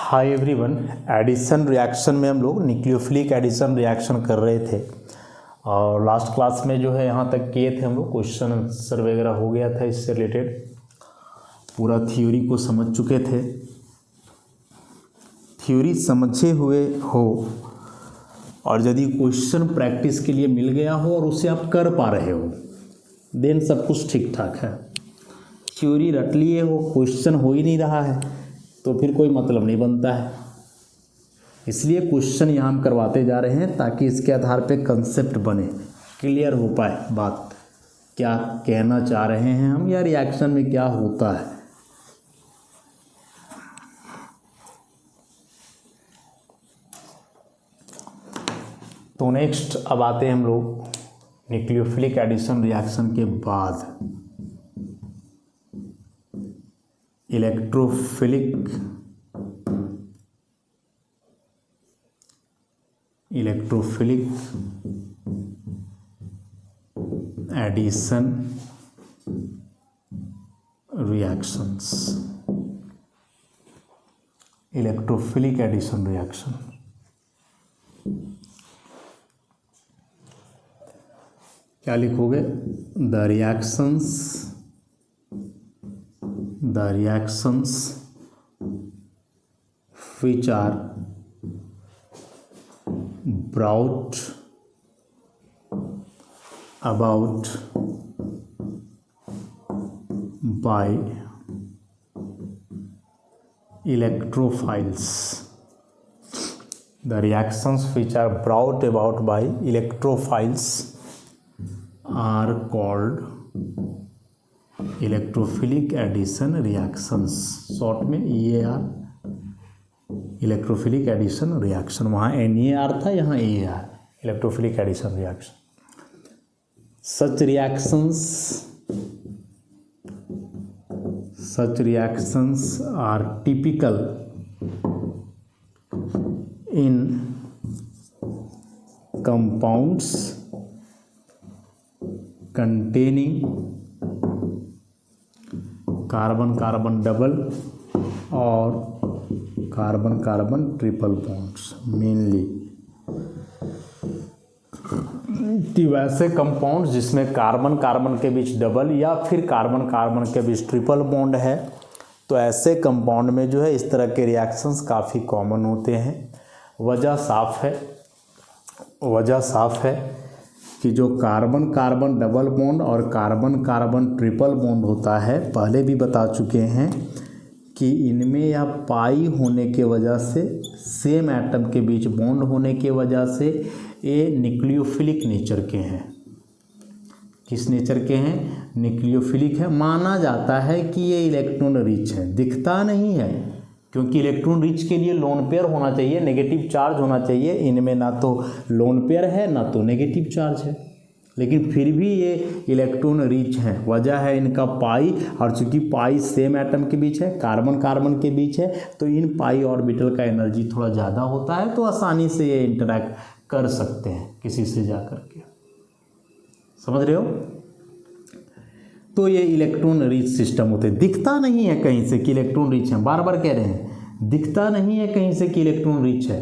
Hi everyone, addition reaction में हम लोग न्यूक्लियोफिलिक एडिशन रिएक्शन कर रहे थे और लास्ट क्लास में जो है यहाँ तक किए थे हम लोग। क्वेश्चन आंसर वगैरह हो गया था, इससे रिलेटेड पूरा थ्योरी को समझ चुके थे। थ्योरी समझे हुए हो और यदि क्वेश्चन प्रैक्टिस के लिए मिल गया हो और उसे आप कर पा रहे हो, देन सब कुछ ठीक ठाक है। थ्योरी रट लिए हो, क्वेश्चन हो ही नहीं रहा है तो फिर कोई मतलब नहीं बनता है। इसलिए क्वेश्चन यहाँ हम करवाते जा रहे हैं ताकि इसके आधार पे कंसेप्ट बने, क्लियर हो पाए बात, क्या कहना चाह रहे हैं हम या रिएक्शन में क्या होता है। तो नेक्स्ट अब आते हैं हम लोग न्यूक्लियोफिलिक एडिशन रिएक्शन के बाद electrophilic addition reactions. Electrophilic addition reaction क्या लिखोगे? The reactions which are brought about by electrophiles. The reactions which are brought about by electrophiles are called electrophilic addition reactions, short में EAR, electrophilic addition reaction. वहाँ NAR था, यहाँ EAR, electrophilic addition reaction. Such reactions are typical in compounds containing carbon carbon double और carbon carbon triple bonds mainly. वैसे compounds जिसमें carbon carbon के बीच double या फिर कार्बन कार्बन के बीच ट्रिपल बॉन्ड है, तो ऐसे कंपाउंड में जो है इस तरह के रिएक्शंस काफ़ी कॉमन होते हैं। वजह साफ है कि जो कार्बन कार्बन डबल बॉन्ड और कार्बन कार्बन ट्रिपल बॉन्ड होता है, पहले भी बता चुके हैं कि इनमें या पाई होने के वजह से, सेम एटम के बीच बॉन्ड होने के वजह से ये न्यूक्लियोफिलिक नेचर के हैं। किस नेचर के हैं? न्यूक्लियोफिलिक है। माना जाता है कि ये इलेक्ट्रॉन रिच है, दिखता नहीं है क्योंकि इलेक्ट्रॉन रिच के लिए लोन पेयर होना चाहिए, नेगेटिव चार्ज होना चाहिए। इनमें ना तो लोन पेयर है ना तो नेगेटिव चार्ज है, लेकिन फिर भी ये इलेक्ट्रॉन रिच है। वजह है इनका पाई, और चूंकि पाई सेम एटम के बीच है, कार्बन कार्बन के बीच है, तो इन पाई ऑर्बिटल का एनर्जी थोड़ा ज़्यादा होता है, तो आसानी से ये इंटरैक्ट कर सकते हैं किसी से जा कर के। समझ रहे हो? तो ये इलेक्ट्रॉन रिच सिस्टम होते हैं। दिखता नहीं है कहीं से कि इलेक्ट्रॉन रिच है, बार बार कह रहे हैं, दिखता नहीं है कहीं से कि इलेक्ट्रॉन रिच है,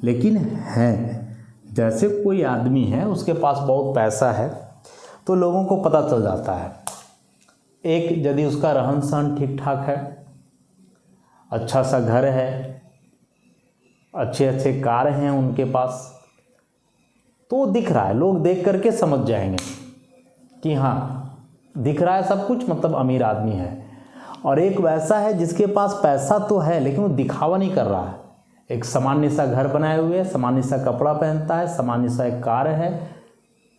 लेकिन है। जैसे कोई आदमी है, उसके पास बहुत पैसा है तो लोगों को पता चल जाता है। एक, यदि उसका रहन सहन ठीक ठाक है, अच्छा सा घर है, अच्छे अच्छे कार हैं उनके पास, तो दिख रहा है, लोग देख करके समझ जाएंगे कि हाँ दिख रहा है सब कुछ, मतलब अमीर आदमी है। और एक वैसा है जिसके पास पैसा तो है लेकिन वो दिखावा नहीं कर रहा है, एक सामान्य सा घर बनाए हुए है, सामान्य सा कपड़ा पहनता है, सामान्य सा एक कार है,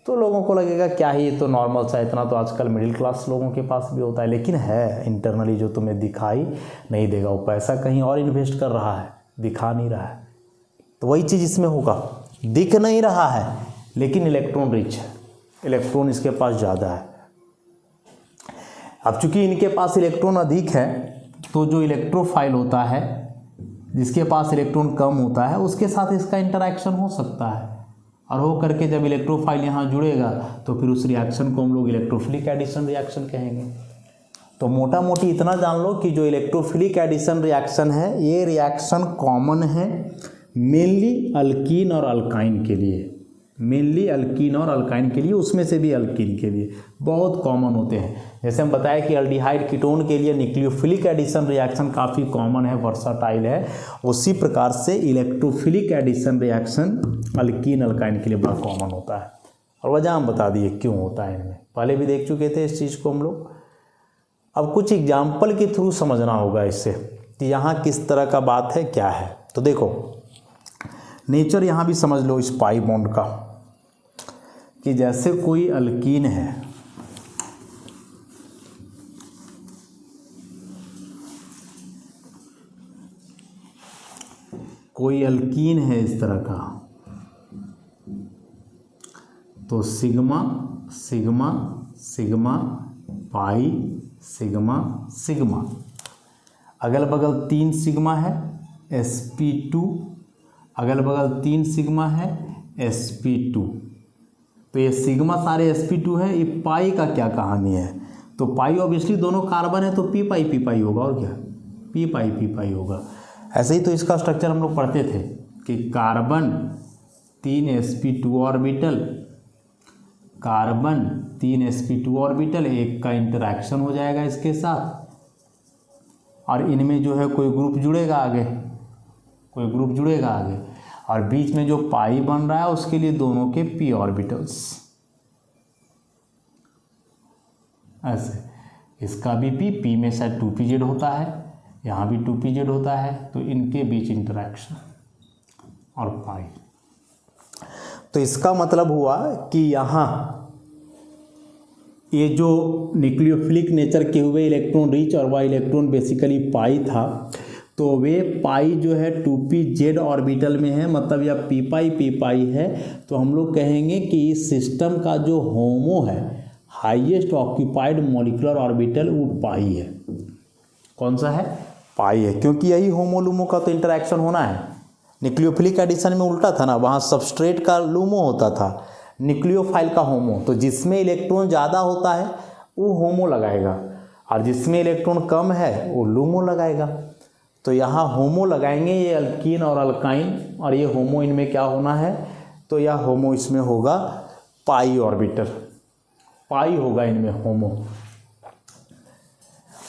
तो लोगों को लगेगा क्या ही ये तो नॉर्मल सा, इतना तो आजकल मिडिल क्लास लोगों के पास भी होता है। लेकिन है इंटरनली जो तुम्हें दिखाई नहीं देगा, वो पैसा कहीं और इन्वेस्ट कर रहा है, दिखा नहीं रहा है। तो वही चीज़ इसमें होगा, दिख नहीं रहा है लेकिन इलेक्ट्रॉन रिच है, इलेक्ट्रॉन इसके पास ज़्यादा है। अब चूंकि इनके पास इलेक्ट्रॉन अधिक है, तो जो इलेक्ट्रोफाइल होता है, जिसके पास इलेक्ट्रॉन कम होता है, उसके साथ इसका इंटरैक्शन हो सकता है, और हो करके जब इलेक्ट्रोफाइल यहाँ जुड़ेगा तो फिर उस रिएक्शन को हम लोग इलेक्ट्रोफिलिक एडिशन रिएक्शन कहेंगे। तो मोटा मोटी इतना जान लो कि जो इलेक्ट्रोफिलिक एडिशन रिएक्शन है ये रिएक्शन कॉमन है मेनली अल्कीन और अल्काइन के लिए, मेनली अल्कीन और अल्काइन के लिए, उसमें से भी अल्कीन के लिए बहुत कॉमन होते हैं। जैसे हम बताया कि अल्डिहाइड कीटोन के लिए न्यूक्लियोफिलिक एडिशन रिएक्शन काफ़ी कॉमन है, वर्साटाइल है, उसी प्रकार से electrophilic addition reaction alkene alkyne के लिए बड़ा कॉमन होता है। और वजह हम बता दिए क्यों होता है, इनमें पहले भी देख चुके थे इस चीज़ को हम लोग। अब कुछ एग्जाम्पल के थ्रू समझना होगा इससे कि यहाँ किस तरह का बात है, क्या है। तो देखो नेचर यहाँ भी समझ लो इस पाई बॉन्ड का, कि जैसे कोई अल्कीन है, कोई अल्कीन है इस तरह का, तो sigma sigma sigma pi sigma sigma, अगल बगल 3 सिग्मा है sp2, अगल बगल 3 सिग्मा है sp2। तो ये सिग्मा सारे sp2 है, ये पाई का क्या कहानी है, तो पाई ऑब्वियसली दोनों कार्बन है तो पी पाई होगा, और क्या पी पाई होगा। ऐसे ही तो इसका स्ट्रक्चर हम लोग पढ़ते थे कि carbon 3 sp2 orbital, carbon 3 sp2 orbital, एक का इंटरेक्शन हो जाएगा इसके साथ, और इनमें जो है कोई ग्रुप जुड़ेगा आगे, कोई ग्रुप जुड़ेगा आगे, और बीच में जो पाई बन रहा है उसके लिए दोनों के p ऑर्बिटल्स, ऐसे इसका भी p में शायद 2pz होता है, यहाँ भी 2pz होता है, तो इनके बीच इंटरेक्शन और पाई। तो इसका मतलब हुआ कि यहाँ ये जो न्यूक्लियोफिलिक नेचर के हुए इलेक्ट्रॉन रिच और वह इलेक्ट्रॉन बेसिकली पाई था, तो वे पाई जो है 2pz ऑर्बिटल में है, मतलब यह p पाई है। तो हम लोग कहेंगे कि इस सिस्टम का जो होमो है, हाईएस्ट ऑक्यूपाइड मॉलिक्यूलर ऑर्बिटल, वो पाई है। कौन सा है, पाई है, क्योंकि यही होमो लूमो का तो इंटरेक्शन होना है। न्यूक्लियोफिलिक एडिशन में उल्टा था ना, वहाँ सबस्ट्रेट का लूमो होता था, न्यूक्लियोफाइल का होमो। तो जिसमें इलेक्ट्रॉन ज़्यादा होता है वो होमो लगाएगा, और जिसमें इलेक्ट्रॉन कम है वो लूमो लगाएगा। तो यहाँ होमो लगाएंगे, ये अल्कीन और अल्काइन, और ये होमो इनमें क्या होना है, तो यह होमो इसमें होगा पाई ऑर्बिटल, पाई होगा इनमें होमो।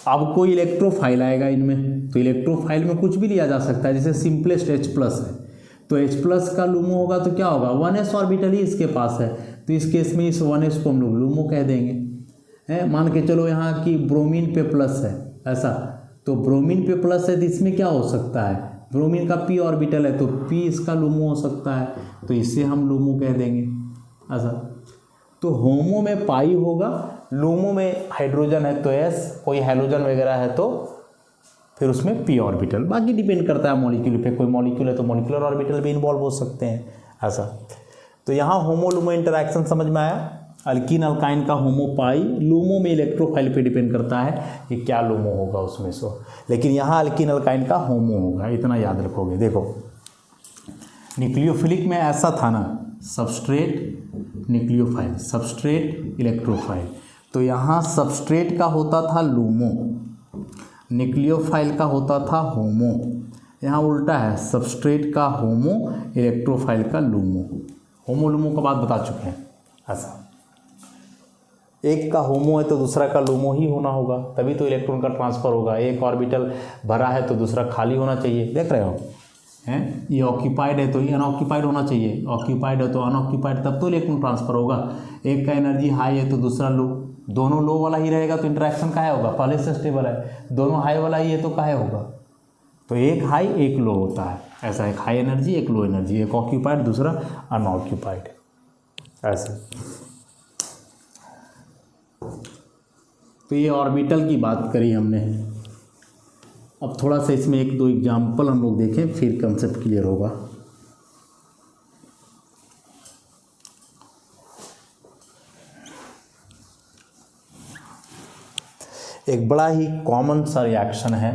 अब कोई इलेक्ट्रोफाइल आएगा इनमें, तो इलेक्ट्रोफाइल में कुछ भी लिया जा सकता है, जैसे सिंपलेस्ट H+ है, तो H+ का लूमो होगा तो क्या होगा, 1s ऑर्बिटल ही इसके पास है, तो इस केस में इस 1s को हम लोग लूमो कह देंगे। है, मान के चलो यहाँ की ब्रोमीन पे प्लस है ऐसा, तो ब्रोमीन पे प्लस है तो इसमें क्या हो सकता है, ब्रोमीन का p ऑर्बिटल है, तो p इसका लूमो हो सकता है, तो इसे हम लूमो कह देंगे ऐसा। तो होमो में पाई होगा, लूमो में हाइड्रोजन है तो s, कोई हैलोजन वगैरह है तो फिर उसमें p ऑर्बिटल। बाकी डिपेंड करता है मॉलिक्यूल पे, कोई मॉलिक्यूल है तो मॉलिक्यूलर ऑर्बिटल भी इन्वॉल्व हो सकते हैं ऐसा। तो यहाँ होमो लूमो इंटरेक्शन समझ में आया। अल्कीन अल्काइन का होमो पाई, लूमो में इलेक्ट्रोफाइल पे डिपेंड करता है कि क्या लूमो होगा उसमें से, लेकिन यहाँ अल्कीन अल्काइन का होमो होगा, इतना याद रखोगे। देखो न्यूक्लियोफिलिक में ऐसा था ना, सबस्ट्रेट न्यूक्लियोफाइल, सबस्ट्रेट इलेक्ट्रोफाइल, तो यहाँ सबस्ट्रेट का होता था लूमो, न्यूक्लियोफाइल का होता था होमो। यहाँ उल्टा है, सबस्ट्रेट का होमो, इलेक्ट्रोफाइल का लूमो। होमो लूमो का बात बता चुके हैं ऐसा। एक का होमो है तो दूसरा का लूमो ही होना होगा, तभी तो इलेक्ट्रॉन का ट्रांसफर होगा। एक ऑर्बिटल भरा है तो दूसरा खाली होना चाहिए, देख रहे हो हैं, ये ऑक्यूपाइड है तो ये अनऑक्यूपाइड होना चाहिए, ऑक्यूपाइड है तो अनऑक्यूपाइड, तब तो इलेक्ट्रॉन ट्रांसफर होगा। एक का एनर्जी हाई है तो दूसरा लो, दोनों लो वाला ही रहेगा तो इंटरेक्शन काहे होगा, पहले से स्टेबल है। दोनों हाई वाला ही है तो काहे होगा, तो एक हाई एक लो होता है ऐसा, एक हाई एनर्जी एक लो एनर्जी, एक ऑक्यूपाइड दूसरा अनऑक्यूपाइड ऐसे। तो ये ऑर्बिटल की बात करी हमने। अब थोड़ा सा इसमें एक दो एग्जाम्पल हम लोग देखें, फिर कंसेप्ट क्लियर होगा। एक बड़ा ही कॉमन सा रिएक्शन है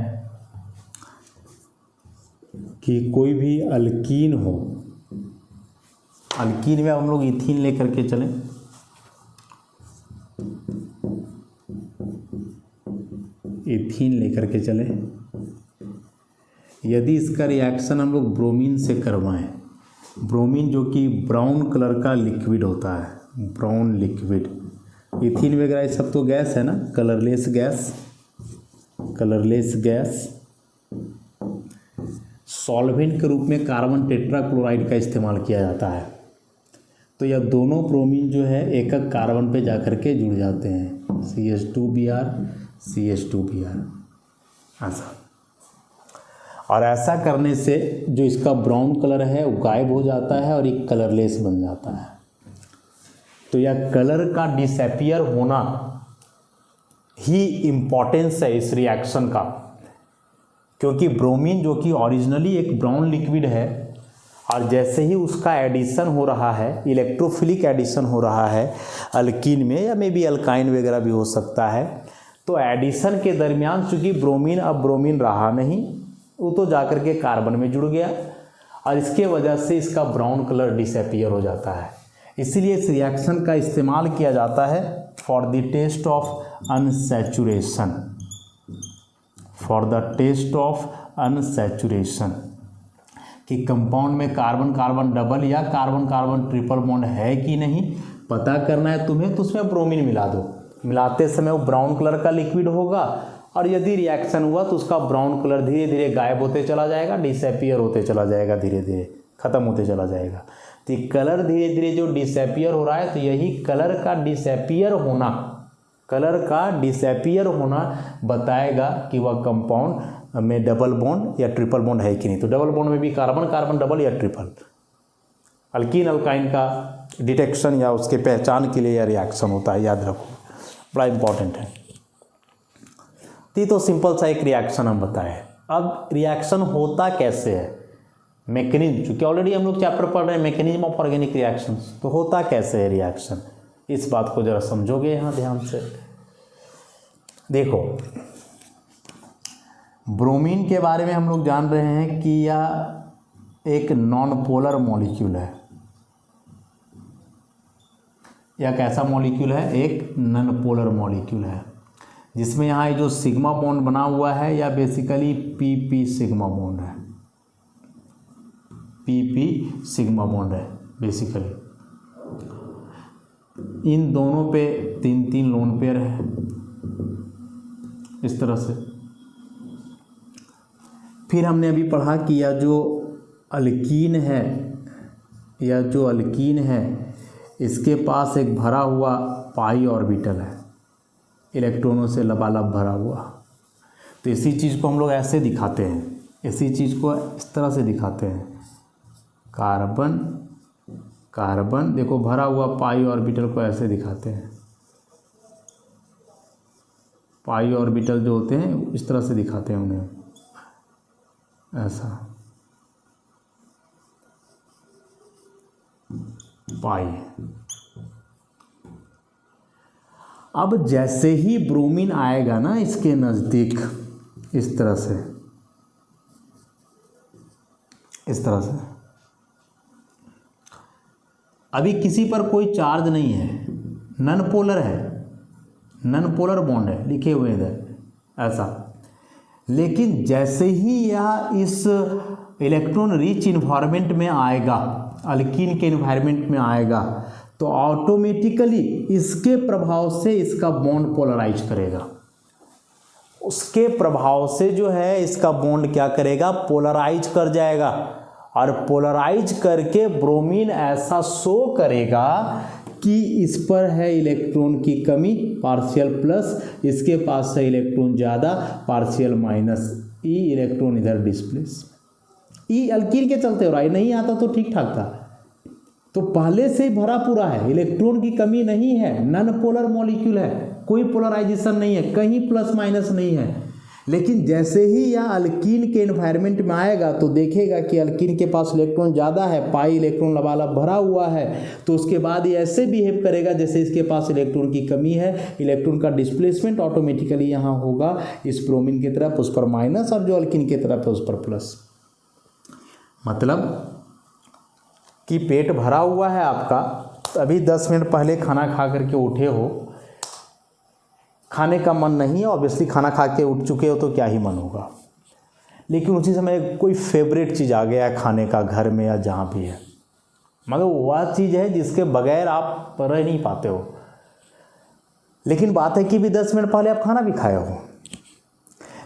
कि कोई भी अल्कीन हो, अल्कीन में हम लोग इथीन लेकर के चलें, इथीन लेकर के चले। यदि इसका रिएक्शन हम लोग ब्रोमीन से करवाएं, ब्रोमीन जो कि ब्राउन कलर का लिक्विड होता है, ब्राउन लिक्विड, इथीन वगैरह ये सब तो गैस है ना, colourless gas, colourless gas. Solvent के रूप में कार्बन टेट्राक्लोराइड का इस्तेमाल किया जाता है। तो यह दोनों ब्रोमीन जो है एक एक कार्बन पे जाकर के जुड़ जाते हैं, CH2Br CH2Br ऐसा। और ऐसा करने से जो इसका ब्राउन कलर है वो गायब हो जाता है और एक कलरलेस बन जाता है। तो यह कलर का डिसअपीयर होना ही इम्पॉर्टेंस है इस रिएक्शन का, क्योंकि ब्रोमीन जो कि ओरिजिनली एक ब्राउन लिक्विड है और जैसे ही उसका एडिशन हो रहा है, इलेक्ट्रोफिलिक एडिशन हो रहा है अल्कीन में या मे बी अल्काइन वगैरह भी हो सकता है, तो एडिशन के दरमियान चूँकि ब्रोमीन अब ब्रोमीन रहा नहीं, वो तो जाकर के कार्बन में जुड़ गया और इसके वजह से इसका ब्राउन कलर डिसअपीयर हो जाता है। इसीलिए इस रिएक्शन का इस्तेमाल किया जाता है for the test of unsaturation, for the test of unsaturation, कि कंपाउंड में कार्बन कार्बन डबल या कार्बन कार्बन ट्रिपल बॉन्ड है कि नहीं पता करना है तुम्हें, तो उसमें ब्रोमीन मिला दो। मिलाते समय वो ब्राउन कलर का लिक्विड होगा और यदि रिएक्शन हुआ तो उसका ब्राउन कलर धीरे धीरे गायब होते चला जाएगा, डिसअपीयर होते चला जाएगा, धीरे धीरे खत्म होते चला जाएगा। तो ये कलर धीरे धीरे जो डिसअपीयर हो रहा है, तो यही कलर का डिसअपीयर होना, कलर का डिसअपीयर होना बताएगा कि वह कंपाउंड में डबल बॉन्ड या ट्रिपल बॉन्ड है कि नहीं। तो डबल बॉन्ड में भी कार्बन कार्बन डबल या ट्रिपल, अल्कीन अल्काइन का डिटेक्शन या उसके पहचान के लिए यह रिएक्शन होता है, याद रखो, बड़ा इंपॉर्टेंट है। तो सिंपल सा एक रिएक्शन हम बताए। अब रिएक्शन होता कैसे है, मैकेनिज्म, चूँकि ऑलरेडी हम लोग चैप्टर पढ़ रहे हैं मैकेनिज्म ऑफ ऑर्गेनिक रिएक्शंस, तो होता कैसे है रिएक्शन, इस बात को जरा समझोगे यहाँ ध्यान से। देखो, ब्रोमीन के बारे में हम लोग जान रहे हैं कि यह एक नॉन पोलर मॉलिक्यूल है। यह कैसा मॉलिक्यूल है, एक नॉन पोलर मॉलिक्यूल है, जिसमें यहाँ ये जो सिग्मा बॉन्ड बना हुआ है या बेसिकली PP सिग्मा बॉन्ड है, PP सिग्मा बॉन्ड है बेसिकली। इन दोनों पे 3-3 लोन पेयर है इस तरह से। फिर हमने अभी पढ़ा कि यह जो अल्कीन है, यह जो अल्कीन है इसके पास एक भरा हुआ पाई ऑर्बिटल है, इलेक्ट्रॉनों से लबालब भरा हुआ। तो इसी चीज़ को हम लोग ऐसे दिखाते हैं, इसी चीज़ को इस तरह से दिखाते हैं, कार्बन कार्बन, देखो भरा हुआ पाई ऑर्बिटल को ऐसे दिखाते हैं, पाई ऑर्बिटल जो होते हैं इस तरह से दिखाते हैं उन्हें, ऐसा पाई। अब जैसे ही ब्रोमीन आएगा ना इसके नज़दीक, इस तरह से, इस तरह से, अभी किसी पर कोई चार्ज नहीं है, नॉन पोलर है, नॉन पोलर बॉन्ड है लिखे हुए इधर ऐसा। लेकिन जैसे ही यह इस इलेक्ट्रॉन रिच इन्वायरमेंट में आएगा, अल्कीन के इन्वायरमेंट में आएगा, तो ऑटोमेटिकली इसके प्रभाव से इसका बॉन्ड पोलराइज करेगा, उसके प्रभाव से जो है इसका बॉन्ड क्या करेगा, पोलराइज कर जाएगा। और पोलराइज करके ब्रोमीन ऐसा शो करेगा कि इस पर है इलेक्ट्रॉन की कमी, पार्शियल प्लस, इसके पास है इलेक्ट्रॉन ज़्यादा, पार्शियल माइनस, ई इलेक्ट्रॉन इधर डिस्प्लेस। ई अल्कीन के चलते हो रहा है, नहीं आता तो ठीक ठाक था, तो पहले से ही भरा पूरा है, इलेक्ट्रॉन की कमी नहीं है, नॉन पोलर मॉलिक्यूल है, कोई पोलराइजेशन नहीं है, कहीं प्लस माइनस नहीं है। लेकिन जैसे ही यह अल्कीन के एनवायरनमेंट में आएगा तो देखेगा कि अल्कीन के पास इलेक्ट्रॉन ज़्यादा है, पाई इलेक्ट्रॉन लबालब भरा हुआ है, तो उसके बाद ये ऐसे बिहेव करेगा जैसे इसके पास इलेक्ट्रॉन की कमी है। इलेक्ट्रॉन का डिस्प्लेसमेंट ऑटोमेटिकली यहाँ होगा इस ब्रोमीन की तरफ, उस पर माइनस, और जो अल्कीन की तरफ है उस पर प्लस। मतलब कि पेट भरा हुआ है आपका, अभी 10 मिनट पहले खाना खा करके उठे हो, खाने का मन नहीं है, ऑब्वियसली खाना खा के उठ चुके हो तो क्या ही मन होगा, लेकिन उसी समय कोई फेवरेट चीज़ आ गया है खाने का घर में या जहाँ भी है, मगर वह चीज़ है जिसके बगैर आप रह नहीं पाते हो। लेकिन बात है कि भी 10 मिनट पहले आप खाना भी खाए हो,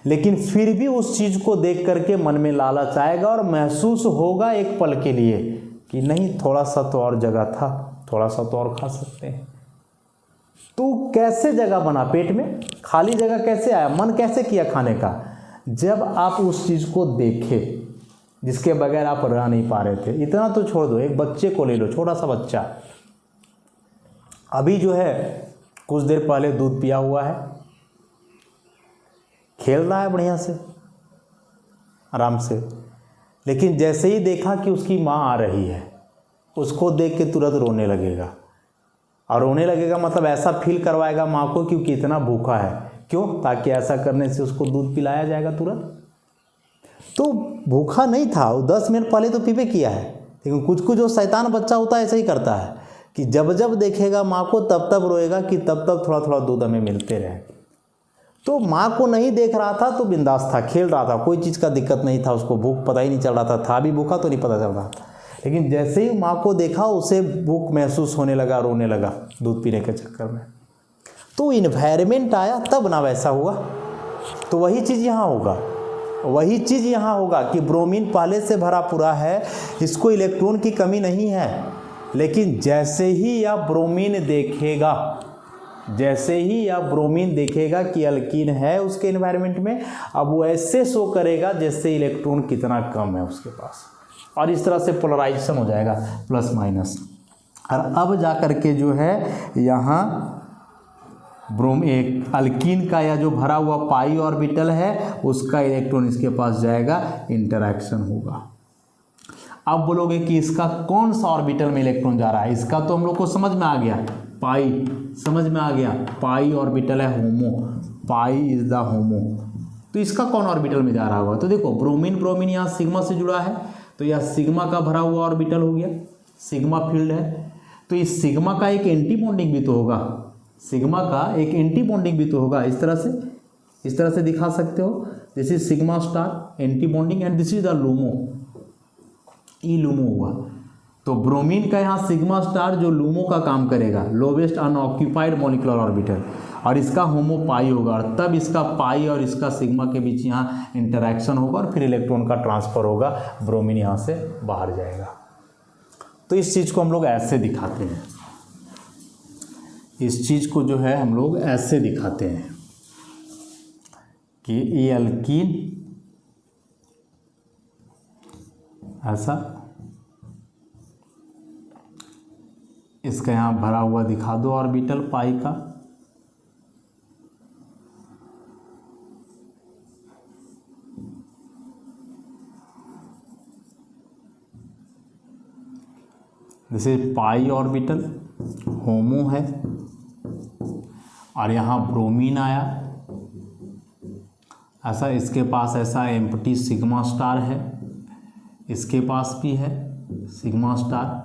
लेकिन फिर भी उस चीज़ को देख करके मन में लालच आएगा और महसूस होगा एक पल के लिए कि नहीं, थोड़ा सा तो और जगह था, थोड़ा सा तो और खा सकते हैं। तो कैसे जगह बना पेट में, खाली जगह कैसे आया, मन कैसे किया खाने का? जब आप उस चीज़ को देखे जिसके बगैर आप रह नहीं पा रहे थे। इतना तो छोड़ दो, एक बच्चे को ले लो, छोटा सा बच्चा अभी जो है कुछ देर पहले दूध पिया हुआ है, खेल रहा है बढ़िया से आराम से, लेकिन जैसे ही देखा कि उसकी माँ आ रही है, उसको देख के तुरंत रोने लगेगा। और रोने लगेगा मतलब ऐसा फील करवाएगा माँ को क्योंकि इतना भूखा है। क्यों? ताकि ऐसा करने से उसको दूध पिलाया जाएगा तुरंत। तो भूखा नहीं था वो, 10 मिनट पहले तो पीपे किया है, लेकिन कुछ कुछ जो शैतान बच्चा होता है ऐसा ही करता है कि जब जब देखेगा माँ को तब तब रोएगा कि तब तब थोड़ा थोड़ा दूध हमें मिलते रहे। तो माँ को नहीं देख रहा था तो बिंदास था, खेल रहा था, कोई चीज़ का दिक्कत नहीं था, उसको भूख पता ही नहीं चल रहा था भी भूखा तो नहीं पता चल रहा था। लेकिन जैसे ही माँ को देखा उसे भूख महसूस होने लगा, रोने लगा दूध पीने के चक्कर में। तो इन्वायरमेंट आया तब ना वैसा हुआ। तो वही चीज़ यहाँ होगा, वही चीज़ यहाँ होगा कि ब्रोमीन पहले से भरा पूरा है, इसको इलेक्ट्रॉन की कमी नहीं है। लेकिन जैसे ही आप ब्रोमीन देखेगा, जैसे ही आप ब्रोमीन देखेगा कि अल्कीन है उसके एनवायरनमेंट में, अब वो ऐसे शो करेगा जैसे इलेक्ट्रॉन कितना कम है उसके पास, और इस तरह से पोलराइजेशन हो जाएगा प्लस माइनस। और अब जा कर के जो है यहाँ एक अल्कीन का या जो भरा हुआ पाई ऑर्बिटल है उसका इलेक्ट्रॉन इसके पास जाएगा, इंटरैक्शन होगा। अब बोलोगे कि इसका कौन सा ऑर्बिटल में इलेक्ट्रॉन जा रहा है? इसका तो हम लोग को समझ में आ गया, पाई समझ में आ गया, पाई ऑर्बिटल है होमो, पाई इज द होमो। तो इसका कौन ऑर्बिटल में जा रहा होगा? तो देखो ब्रोमीन, ब्रोमीन यहाँ सिग्मा से जुड़ा है, तो यह सिग्मा का भरा हुआ ऑर्बिटल हो गया, सिग्मा फील्ड है। तो इस सिग्मा का एक एंटी बॉन्डिंग भी तो होगा, सिग्मा का एक एंटी बॉन्डिंग भी तो होगा। इस तरह से दिखा सकते हो, this is sigma star anti bonding and this is the LUMO, E LUMO हुआ। तो ब्रोमीन का यहाँ सिग्मा स्टार जो लूमो का काम करेगा, लोवेस्ट अनऑक्यूपाइड मॉलिक्यूलर ऑर्बिटल, और इसका होमो पाई होगा, और तब इसका पाई और इसका सिग्मा के बीच यहाँ इंटरैक्शन होगा और फिर इलेक्ट्रॉन का ट्रांसफर होगा, ब्रोमीन यहाँ से बाहर जाएगा। तो इस चीज़ को हम लोग ऐसे दिखाते हैं, इस चीज़ को जो है हम लोग ऐसे दिखाते हैं कि ये अल्कीन ऐसा, इसका यहाँ भरा हुआ दिखा दो ऑर्बिटल पाई का, जैसे पाई ऑर्बिटल होमो है और यहाँ ब्रोमीन आया ऐसा, इसके पास ऐसा एम्प्टी सिग्मा स्टार है, इसके पास भी है सिग्मा स्टार।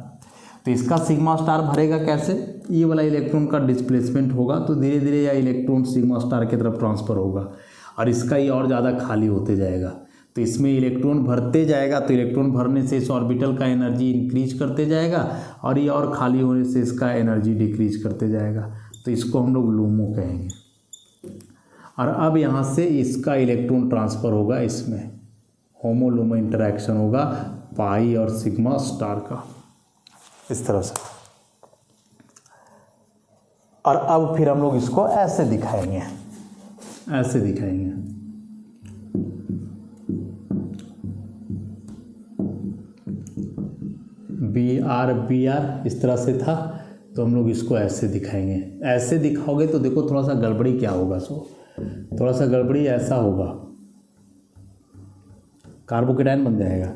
तो इसका सिग्मा स्टार भरेगा कैसे? ये वाला इलेक्ट्रॉन का डिस्प्लेसमेंट होगा तो धीरे धीरे यह इलेक्ट्रॉन सिग्मा स्टार की तरफ ट्रांसफ़र होगा और इसका ये और ज़्यादा खाली होते जाएगा। तो इसमें इलेक्ट्रॉन भरते जाएगा, तो इलेक्ट्रॉन भरने से इस ऑर्बिटल का एनर्जी इंक्रीज करते जाएगा और ये और खाली होने से इसका एनर्जी डिक्रीज करते जाएगा। तो इसको हम लोग लूमो कहेंगे। और अब यहाँ से इसका इलेक्ट्रॉन ट्रांसफ़र होगा, इसमें होमो लूमो इंटरैक्शन होगा पाई और सिग्मा स्टार का, इस तरह से। और अब फिर हम लोग इसको ऐसे दिखाएंगे, ऐसे दिखाएंगे, बी आर इस तरह से था, तो हम लोग इसको ऐसे दिखाएंगे। ऐसे दिखाओगे तो देखो थोड़ा सा गड़बड़ी क्या होगा, सो थोड़ा सा गड़बड़ी ऐसा होगा, कार्बोकेटायन बन जाएगा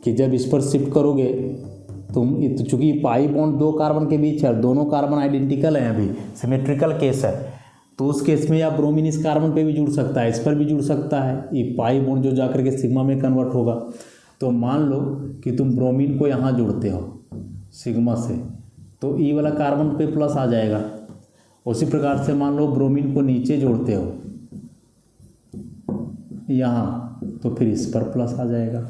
कि जब इस पर शिफ्ट करोगे तुम, चूँकि पाई बॉन्ड दो कार्बन के बीच है, दोनों कार्बन आइडेंटिकल हैं, अभी सिमेट्रिकल केस है, तो उस केस में या ब्रोमीन इस कार्बन पे भी जुड़ सकता है, इस पर भी जुड़ सकता है, ये पाई बॉन्ड जो जाकर के सिग्मा में कन्वर्ट होगा। तो मान लो कि तुम ब्रोमीन को यहाँ जोड़ते हो सिग्मा से, तो ई वाला कार्बन पे प्लस आ जाएगा उसी प्रकार से मान लो ब्रोमीन को नीचे जोड़ते हो यहाँ, तो फिर इस पर प्लस आ जाएगा।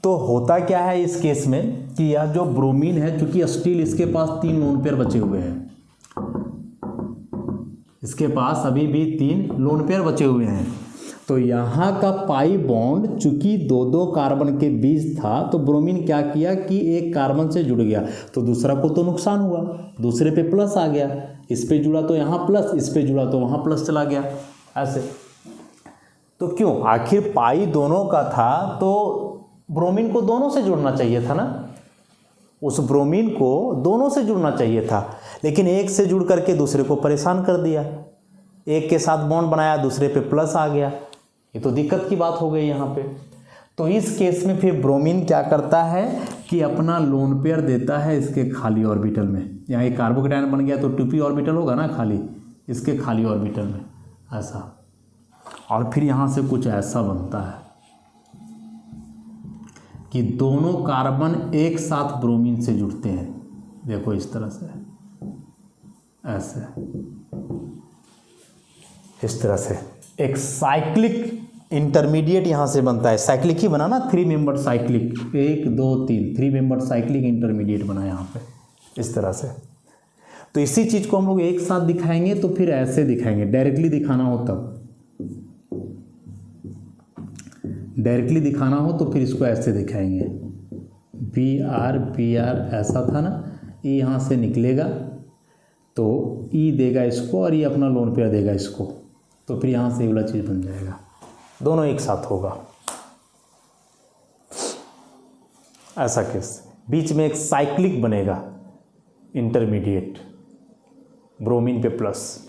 तो होता क्या है इस केस में कि यह जो ब्रोमीन है, चूंकि स्टील इसके पास 3 लोन पेयर बचे हुए हैं, इसके पास अभी भी 3 लोन पेयर बचे हुए हैं, तो यहाँ का पाई बॉन्ड चूंकि 2-2 कार्बन के बीच था, तो ब्रोमीन क्या किया कि एक कार्बन से जुड़ गया, तो दूसरा को तो नुकसान हुआ, दूसरे पे प्लस आ गया, इस पे जुड़ा तो यहाँ प्लस, इस पे जुड़ा तो वहाँ प्लस चला गया, ऐसे। तो क्यों, आखिर पाई दोनों का था तो ब्रोमीन को दोनों से जुड़ना चाहिए था ना, उस ब्रोमीन को दोनों से जुड़ना चाहिए था, लेकिन एक से जुड़ करके दूसरे को परेशान कर दिया, एक के साथ बॉन्ड बनाया, दूसरे पे प्लस आ गया, ये तो दिक्कत की बात हो गई यहाँ पे। तो इस केस में फिर ब्रोमीन क्या करता है कि अपना लोन पेयर देता है इसके खाली ऑर्बिटल में, यहाँ एक कार्बोकेटायन बन गया तो 2p ऑर्बिटल होगा ना खाली, इसके खाली ऑर्बिटल में ऐसा, और फिर यहाँ से कुछ ऐसा बनता है कि दोनों कार्बन एक साथ ब्रोमीन से जुड़ते हैं, देखो इस तरह से, ऐसे, इस तरह से एक साइक्लिक इंटरमीडिएट यहाँ से बनता है, साइक्लिक ही बना ना, 3 member cyclic, 1 2 3 3 member cyclic intermediate बना यहाँ पे, इस तरह से। तो इसी चीज़ को हम लोग एक साथ दिखाएंगे, तो फिर ऐसे दिखाएंगे, डायरेक्टली दिखाना हो तब, डायरेक्टली दिखाना हो तो फिर इसको ऐसे दिखाएंगे, Br ऐसा था ना, E यहाँ से निकलेगा तो E देगा इसको और ये अपना लोन पेयर देगा इसको, तो फिर यहाँ से ये वाला चीज़ बन जाएगा, दोनों एक साथ होगा, ऐसा केस। बीच में एक साइक्लिक बनेगा इंटरमीडिएट ब्रोमीन पे प्लस,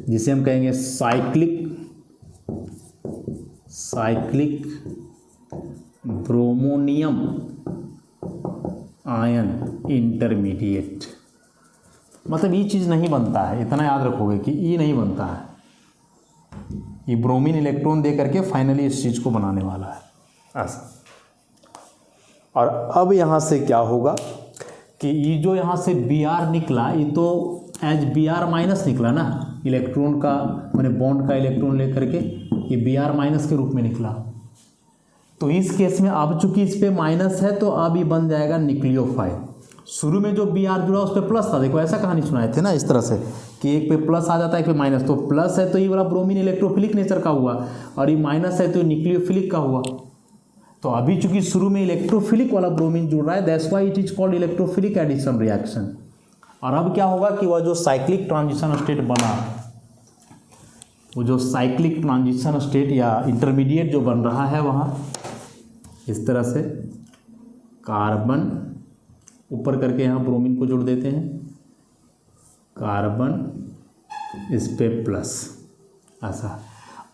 जिसे हम कहेंगे साइक्लिक ब्रोमोनियम आयन इंटरमीडिएट। मतलब ये चीज़ नहीं बनता है, इतना याद रखोगे कि ये नहीं बनता है, ये ब्रोमीन इलेक्ट्रॉन दे करके फाइनली इस चीज़ को बनाने वाला है ऐसा। और अब यहाँ से क्या होगा कि ये जो यहाँ से Br निकला, ये तो एज Br माइनस निकला ना, इलेक्ट्रॉन का मैंने बॉन्ड का इलेक्ट्रॉन लेकर के ये Br माइनस के रूप में निकला। तो इस केस में अब चूंकि इस पे माइनस है तो अब ये बन जाएगा न्यूक्लियोफाइल। शुरू में जो Br जुड़ा उस पर प्लस था, देखो ऐसा कहानी सुनाए थे ना इस तरह से कि एक पे प्लस आ जाता है, एक पे माइनस, तो प्लस है तो ये वाला ब्रोमीन इलेक्ट्रोफिलिक नेचर का हुआ और ये माइनस है तो न्यूक्लियोफिलिक का हुआ। तो अभी चूंकि शुरू में इलेक्ट्रोफिलिक वाला ब्रोमीन जुड़ रहा है, that's why it is called electrophilic addition reaction. और अब क्या होगा कि वह जो साइक्लिक ट्रांजिशन स्टेट बना, वो जो साइक्लिक ट्रांजिशन स्टेट या इंटरमीडिएट जो बन रहा है वहाँ इस तरह से कार्बन ऊपर करके यहाँ ब्रोमीन को जोड़ देते हैं, कार्बन इस पे प्लस ऐसा।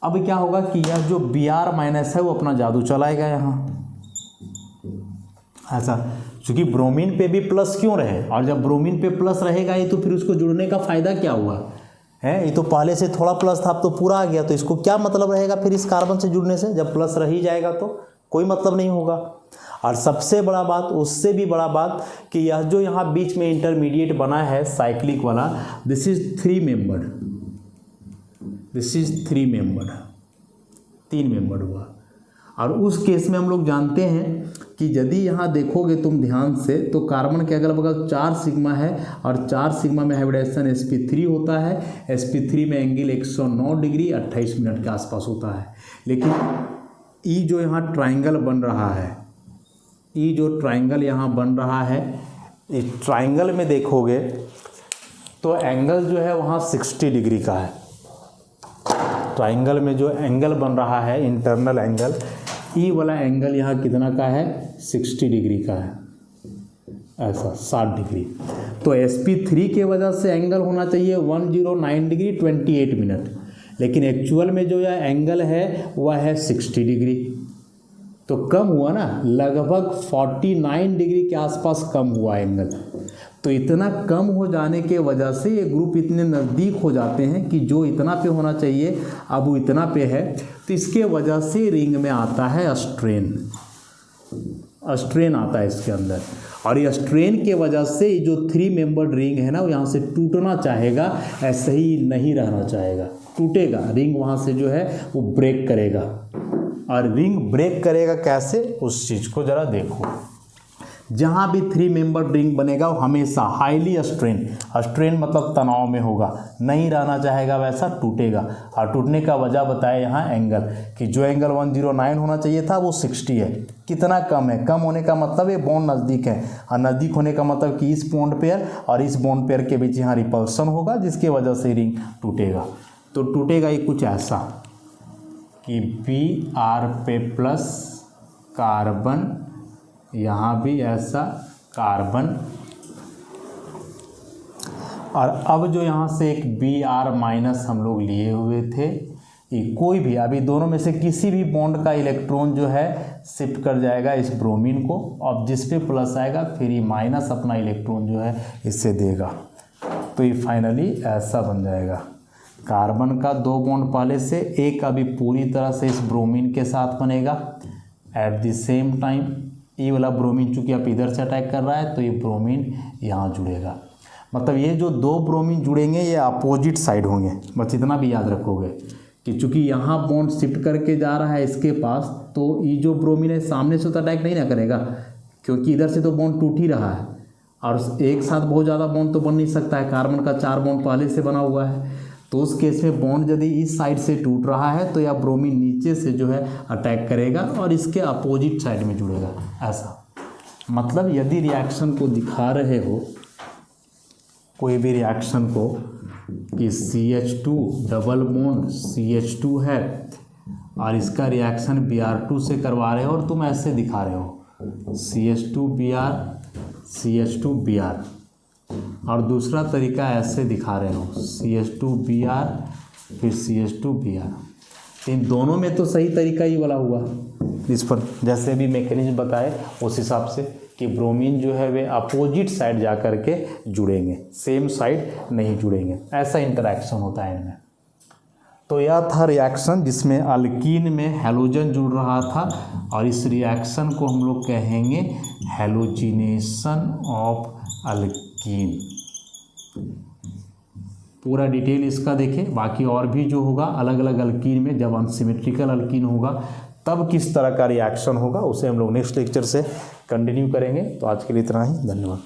अब क्या होगा कि यह जो Br माइनस है वो अपना जादू चलाएगा यहाँ ऐसा, क्योंकि ब्रोमीन पे भी प्लस क्यों रहे, और जब ब्रोमीन पे प्लस रहेगा ही तो फिर उसको जुड़ने का फ़ायदा क्या हुआ है, ये तो पहले से थोड़ा प्लस था अब तो पूरा आ गया, तो इसको क्या मतलब रहेगा फिर इस कार्बन से जुड़ने से, जब प्लस रह ही जाएगा तो कोई मतलब नहीं होगा। और सबसे बड़ा बात, उससे भी बड़ा बात कि यह जो यहाँ बीच में इंटरमीडिएट बना है साइक्लिक वाला, this is 3 membered, this is 3 membered, 3 membered हुआ। और उस केस में हम लोग जानते हैं कि यदि यहाँ देखोगे तुम ध्यान से तो कार्बन के अगल बगल 4 सिग्मा है और 4 सिग्मा में हाइब्रिडेशन sp3 होता है, sp3 में एंगल 109 डिग्री 28 मिनट के आसपास होता है। लेकिन ई जो यहाँ ट्राइंगल बन रहा है, ई जो ट्राइंगल यहाँ बन रहा है, इस ट्राइंगल में देखोगे तो एंगल जो है वहाँ 60 डिग्री का है। ट्राइंगल में जो एंगल बन रहा है इंटरनल एंगल, ई वाला एंगल यहाँ कितना का है, 60 डिग्री का है ऐसा, 60 डिग्री। तो sp3 के वजह से एंगल होना चाहिए 109 डिग्री 28 मिनट, लेकिन एक्चुअल में जो यह एंगल है वह है 60 डिग्री, तो कम हुआ ना, लगभग 49 डिग्री के आसपास कम हुआ एंगल। तो इतना कम हो जाने के वजह से ये ग्रुप इतने नज़दीक हो जाते हैं कि जो इतना पे होना चाहिए अब वो इतना पे है, तो इसके वजह से रिंग में आता है स्ट्रेन। स्ट्रेन आता है इसके अंदर, और ये स्ट्रेन के वजह से ये जो 3 मेंबर्ड रिंग है ना वो यहाँ से टूटना चाहेगा, ऐसे ही नहीं रहना चाहेगा, टूटेगा। रिंग वहाँ से जो है वो ब्रेक करेगा। और रिंग ब्रेक करेगा कैसे, उस चीज़ को ज़रा देखो। जहाँ भी 3 मेंबर रिंग बनेगा वो हमेशा हाईली स्ट्रेन मतलब तनाव में होगा, नहीं रहना चाहेगा, वैसा टूटेगा। और टूटने का वजह बताया यहाँ एंगल, कि जो एंगल 109 होना चाहिए था वो 60 है। कितना कम है, कम होने का मतलब ये बॉन्ड नज़दीक है, और नज़दीक होने का मतलब कि इस बॉन्ड पेयर और इस बॉन्ड पेयर के बीच यहाँ रिपल्सन होगा, जिसके वजह से रिंग टूटेगा। तो टूटेगा ये कुछ ऐसा कि Br पे प्लस कार्बन, यहाँ भी ऐसा कार्बन, और अब जो यहाँ से एक Br माइनस हम लोग लिए हुए थे, ये कोई भी अभी दोनों में से किसी भी बॉन्ड का इलेक्ट्रॉन जो है शिफ्ट कर जाएगा इस ब्रोमीन को, अब जिस पे प्लस आएगा फिर ये माइनस अपना इलेक्ट्रॉन जो है इससे देगा। तो ये फाइनली ऐसा बन जाएगा। कार्बन का 2 बॉन्ड पहले से, एक अभी पूरी तरह से इस ब्रोमीन के साथ बनेगा। एट द सेम टाइम ये वाला ब्रोमीन चूँकि आप इधर से अटैक कर रहा है तो ये ब्रोमीन यहाँ जुड़ेगा। मतलब ये जो 2 ब्रोमीन जुड़ेंगे ये अपोजिट साइड होंगे, बस इतना भी याद रखोगे कि चूँकि यहाँ बॉन्ड शिफ्ट करके जा रहा है इसके पास, तो ये जो ब्रोमीन है सामने से तो अटैक नहीं ना करेगा, क्योंकि इधर से तो बॉन्ड टूट ही रहा है, और एक साथ बहुत ज़्यादा बॉन्ड तो बन नहीं सकता है। कार्बन का 4 बॉन्ड पहले से बना हुआ है, तो उस केस में बॉन्ड यदि इस साइड से टूट रहा है तो यह ब्रोमीन नीचे से जो है अटैक करेगा और इसके अपोजिट साइड में जुड़ेगा। ऐसा मतलब यदि रिएक्शन को दिखा रहे हो, कोई भी रिएक्शन को, कि CH2 डबल बॉन्ड CH2 है और इसका रिएक्शन Br2 से करवा रहे हो और तुम ऐसे दिखा रहे हो CH2Br CH2Br, और दूसरा तरीका ऐसे दिखा रहे हो CH2Br फिर CH2Br। इन दोनों में तो सही तरीका ही वाला हुआ, इस पर जैसे भी मैकेनिज्म बताए उस हिसाब से कि ब्रोमीन जो है वे अपोजिट साइड जा कर के जुड़ेंगे, सेम साइड नहीं जुड़ेंगे। ऐसा इंटरेक्शन होता है इनमें। तो यह था रिएक्शन जिसमें अल्कीन में हैलोजन जुड़ रहा था, और इस रिएक्शन को हम लोग कहेंगे हैलोजिनेशन ऑफ अल्कीन। पूरा डिटेल इसका देखें, बाकी और भी जो होगा अलग अलग अल्कीन में, जब अनसिमेट्रिकल अल्कीन होगा तब किस तरह का रिएक्शन होगा उसे हम लोग नेक्स्ट लेक्चर से कंटिन्यू करेंगे। तो आज के लिए इतना ही, धन्यवाद।